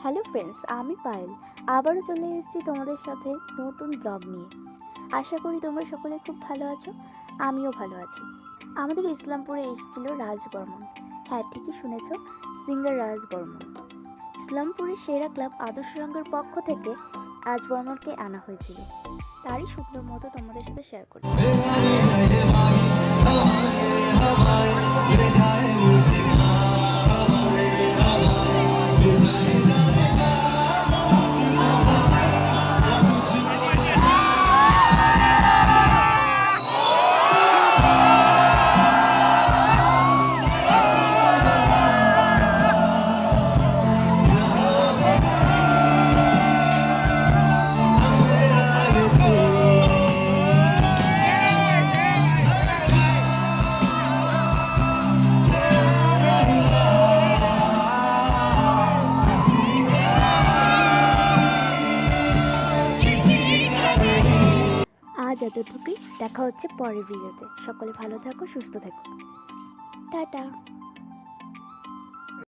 Hello friends, আমি পায়েল আবারও চলে এসেছি তোমাদের সাথে নতুন ব্লগ নিয়ে। আশা করি তোমরা সকলে খুব ভালো আছো, আমিও ভালো আছি। আমাদের ইসলামপুরে এসেছিল রাজ বর্মন। হ্যাঁ, ঠিকই শুনেছ, সিঙ্গার রাজ বর্মন। ইসলামপুরের সেরা ক্লাব আদর্শ সংঘের পক্ষ থেকে রাজ বর্মনকে আনা হয়েছিল। তারই সুন্দর মতো তোমাদের সাথে শেয়ার করছি। আজ এতটুকুই, দেখা হচ্ছে পরের ভিডিওতে। সকলে ভালো থাকো, সুস্থ থাকো, টাটা।